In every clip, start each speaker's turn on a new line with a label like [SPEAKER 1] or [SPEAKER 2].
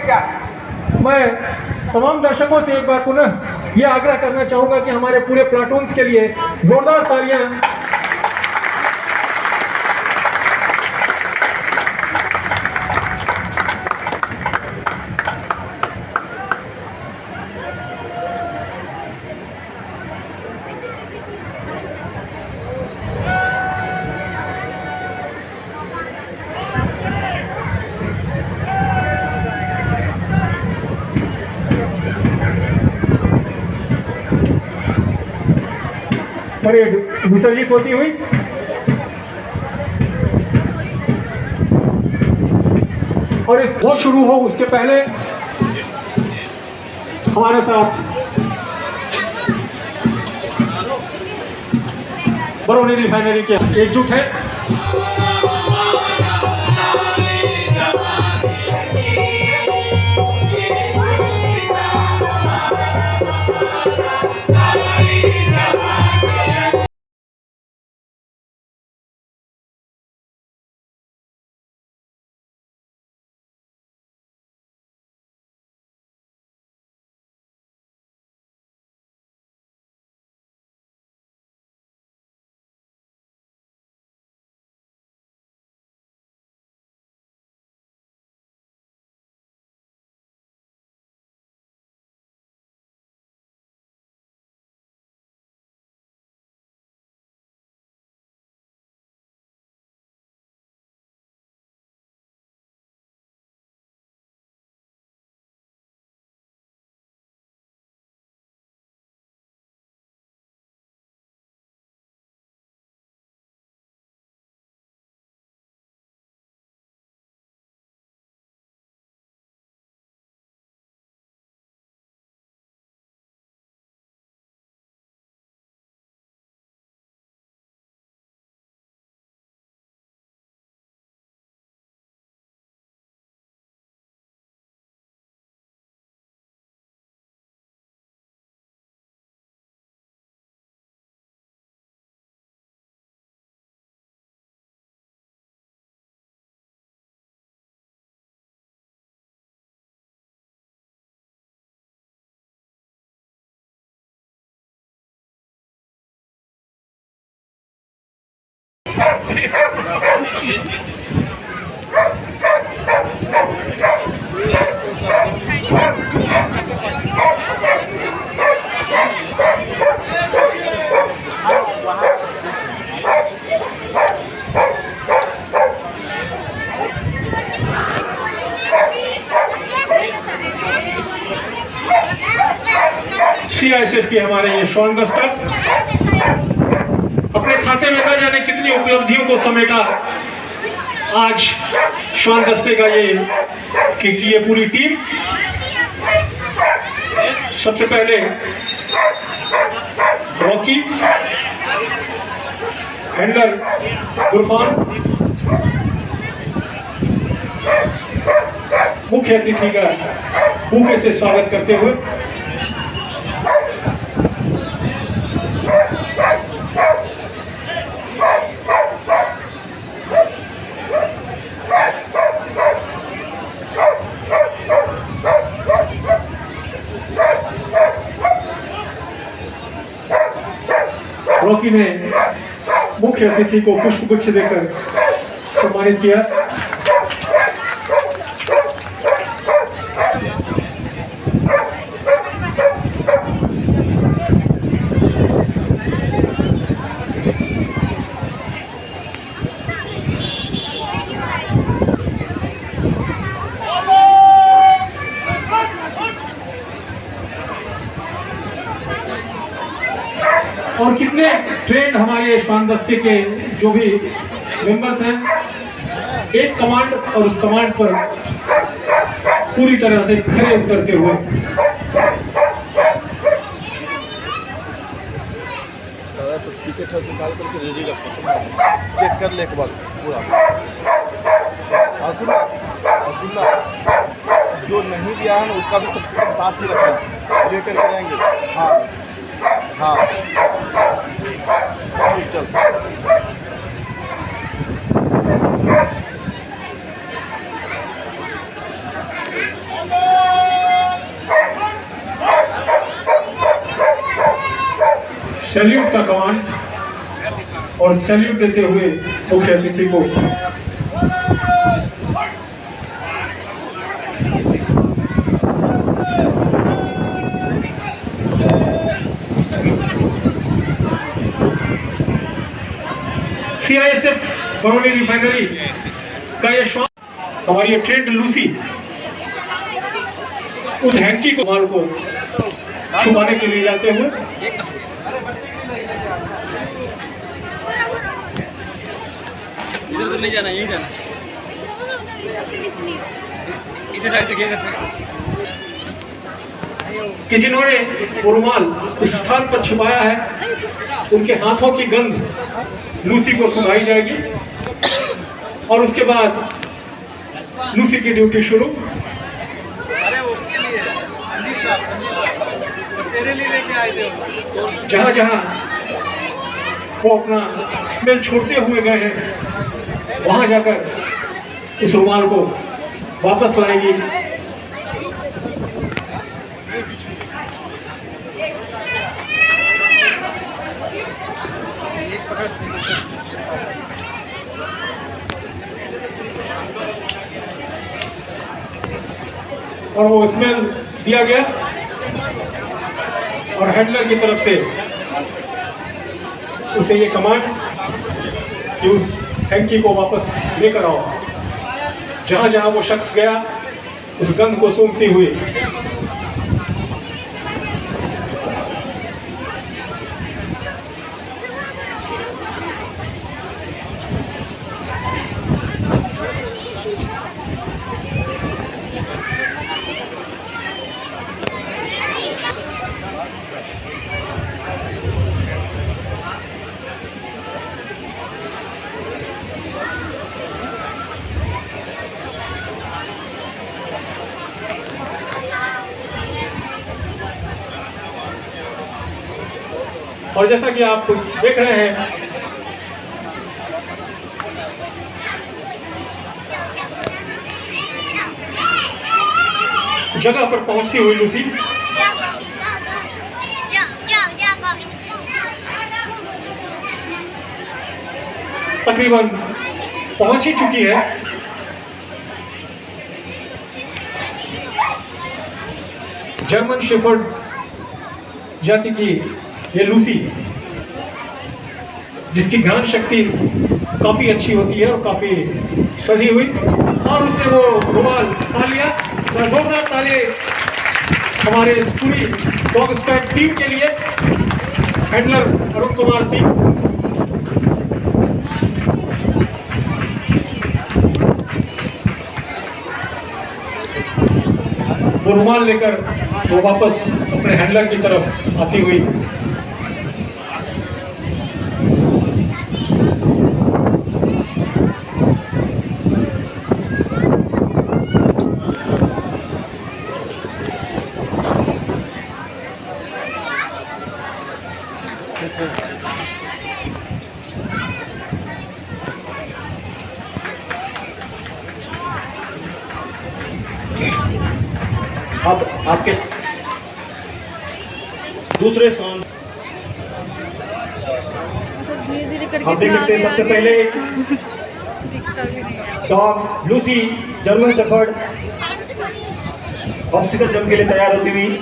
[SPEAKER 1] क्या?
[SPEAKER 2] मैं तमाम दर्शकों से एक बार पुनः यह आग्रह करना चाहूंगा कि हमारे पूरे प्लाटून्स के लिए जोरदार तालियां। परेड विसर्जित होती हुई और इस वोट शुरू हो उसके पहले हमारे साथ बरौनी रिफाइनरी के एकजुट है। सीआईएसएफ के हमारे ये श्वान दस्तक अपने खाते में न जाने कितनी उपलब्धियों को समेटा आज श्वान दस्ते का ये पूरी टीम। सबसे पहले रॉकी हैंडलर गुरफान, मुख्य अतिथि का बुके से स्वागत करते हुए रॉकी ने मुख्य अतिथि को पुष्पगुच्छ देकर सम्मानित किया। और कितने ट्रेंड हमारे श्वान दस्ते के जो भी मेंबर्स हैं, एक कमांड और उस कमांड पर पूरी तरह से खरे उतरते हुए।
[SPEAKER 3] सारा सर्टिफिकेट निकाल करके रेडी रखो, चेक कर ले एक बार पूरा। अब्दुल्ला जो नहीं दिया है ना उसका भी सर्टिफिकेट साथ ही रखें, लेकर जाएंगे। हाँ हाँ चल
[SPEAKER 2] सैल्यूट का कमांड और सैल्यूट देते हुए मुख्य अतिथि को CISF बरौनी रिफाइनरी का ये श्वान हमारी ये ट्रेंड लूसी उस हैंकी को माल को छुपाने के लिए जाते हुए
[SPEAKER 3] इधर तो नहीं जाना, यहीं जाना, इधर जाके देखिएगा
[SPEAKER 2] कि जिन्होंने वो रुमाल इस स्थान पर छुपाया है उनके हाथों की गंध लूसी को सुंघाई जाएगी और उसके बाद लूसी की ड्यूटी शुरू।
[SPEAKER 3] अरे उसके लिए रंजीत साहब तेरे लिए लेके आए थे।
[SPEAKER 2] जहां जहां वो अपना स्मेल छोड़ते हुए गए हैं वहां जाकर इस रुमाल को वापस लाएगी। और वो स्मेल दिया गया और हैंडलर की तरफ से उसे ये कमांड कि उस हैंकी को वापस लेकर आओ। जहां जहां वो शख्स गया उस गंध को सूंघती हुई और जैसा कि आप देख रहे हैं जगह पर पहुंचती हुई लूसी तकरीबन पहुंच ही चुकी है। जर्मन शेफर्ड जाति की ये लूसी जिसकी घ्राण शक्ति काफ़ी अच्छी होती है और काफ़ी सधी हुई और उसने वो रुमाल पा लिया। जोरदार ताली हमारे इस पूरी डॉग स्क्वाड टीम के लिए। हैंडलर अरुण कुमार सिंह, वो रुमाल लेकर वो वापस अपने हैंडलर की तरफ आती हुई
[SPEAKER 1] अब आपके दूसरे स्थान आप देख सकते हैं सबसे पहले dog Lucy German shepherd obstacle jump के लिए तैयार होती हुई।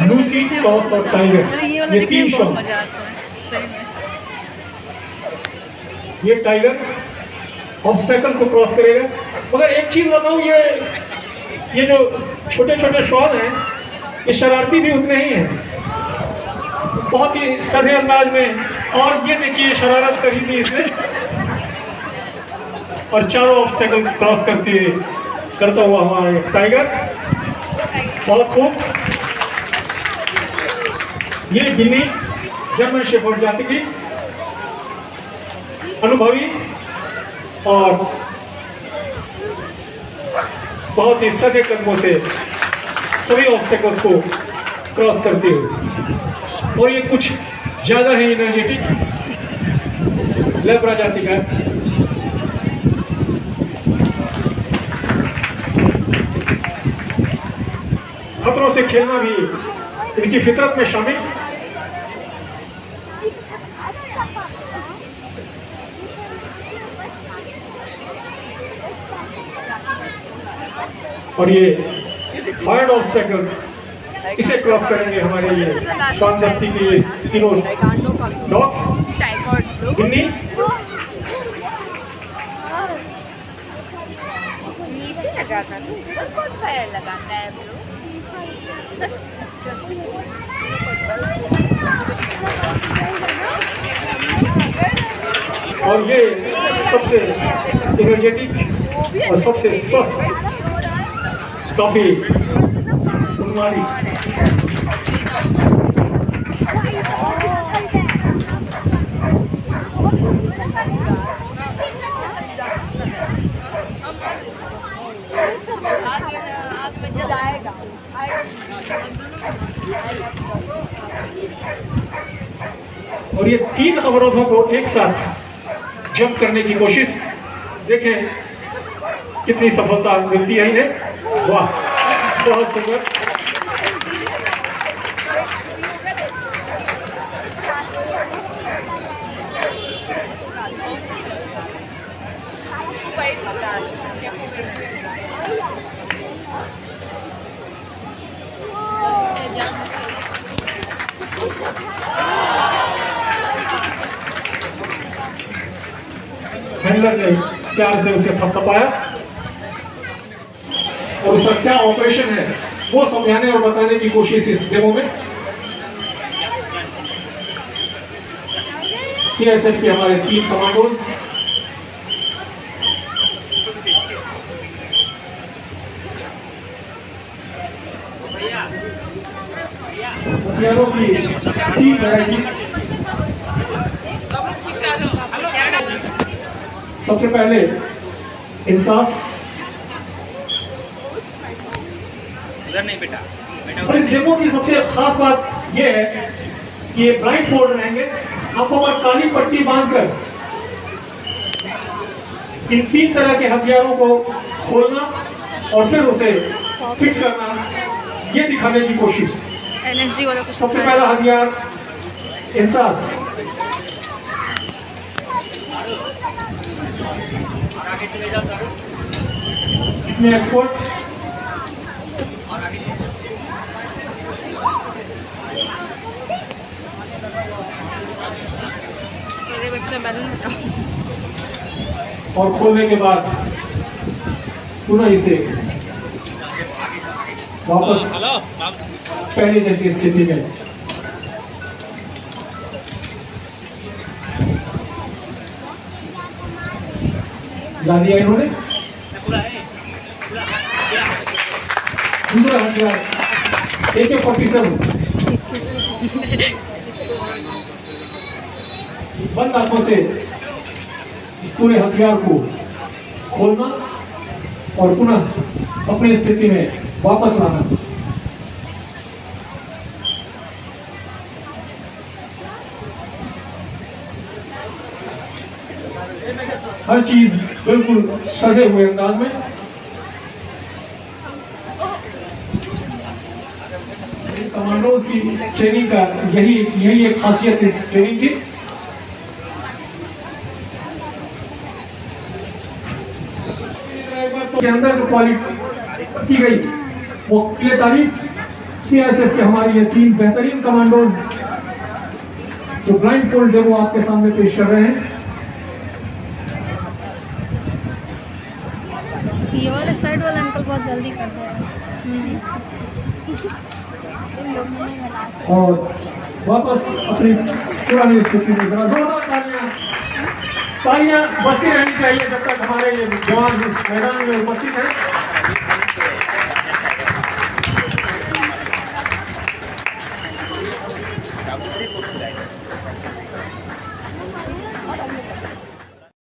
[SPEAKER 2] लूसी, टॉस और टाइगर, ये तीन शॉट। ये टाइगर ऑब्स्टेकल को क्रॉस करेगा। मगर एक चीज बताऊं, ये जो छोटे छोटे शॉट हैं ये शरारती भी उतने ही हैं, बहुत ही सधे अंदाज में। और ये देखिए शरारत करी थी इसने और चारों ऑब्स्टेकल क्रॉस करती हुई करता हुआ हमारा टाइगर, बहुत खूब। ये गिन्नी जर्मन शेफर्ड जाति की अनुभवी और बहुत ही सधे कदमों से सभी ऑब्स्टेकल्स को क्रॉस करती हुई, और ये कुछ ज्यादा ही एनर्जेटिक लेब्रा जाति का खतरों से खेलना भी इनकी फितरत में शामिल। और ये हार्ड ऑब्स्टेकल, इसे क्रॉस करेंगे हमारे ये श्वान दस्ती के ये तीनों डॉग्स, गिन्नी,
[SPEAKER 4] नीचे लगाता है, ऊपर कौन फायर लगाता है ब्रो?
[SPEAKER 2] और ये सबसे एनर्जेटिक और सबसे स्वस्थ काफी उन्मादी और ये 3 अवरोधों को एक साथ जंप करने की कोशिश, देखें कितनी सफलता मिलती है इन्हें। वाह, बहुत सुंदर। हैंडलर ने प्यार से उसे थपथपाया और उसका क्या ऑपरेशन है वो समझाने और बताने की कोशिश इस डेमो में। सीआईएसएफ के हमारे 3 कमांडोज हथियारों की 3 वैरायटी। सबसे पहले इंसास, और इस डेमो की सबसे खास बात यह है कि ये ब्लाइंड फोल्ड रहेंगे, आंखों पर काली पट्टी बांधकर इन 3 तरह के हथियारों को खोलना और फिर उसे फिक्स करना, ये दिखाने की कोशिश।
[SPEAKER 4] एनएसजी वाला को
[SPEAKER 2] सबसे पहला हथियार इंसास। इतने एक्सपर्ट
[SPEAKER 4] मेरे बच्चा बैलून हटाओ
[SPEAKER 2] और खोलने के बाद पुनः इसे वापस पहले जैसी स्थिति में ला दिया इन्होंने। दूसरा हथियार AK-47, बंद आंखों से इस पूरे हथियार को खोलना और पुनः अपनी स्थिति में वापस लाना। हर चीज बिल्कुल सजे हुए अंदाज में। कमांडोज की ट्रेनिंग का यही एक खासियत इस ट्रेनिंग की। के अंदर जो क्वालिटी की गई वो के तारीफ सीआईएसएफ के हमारे ये 3 बेहतरीन कमांडोज जो ब्लाइंड फोल्ड डेमो आपके सामने पेश कर रहे हैं।
[SPEAKER 4] ये वाला साइड वाला अंकल बहुत जल्दी कर रहे हैं।
[SPEAKER 2] और वापस अपनी पुरानी स्थिति में जोरदार तालियां बजती रहनी चाहिए जब तक हमारे ये जवान इस मैदान में उपस्थित हैं।
[SPEAKER 5] सामुद्रिक वस्तू आहे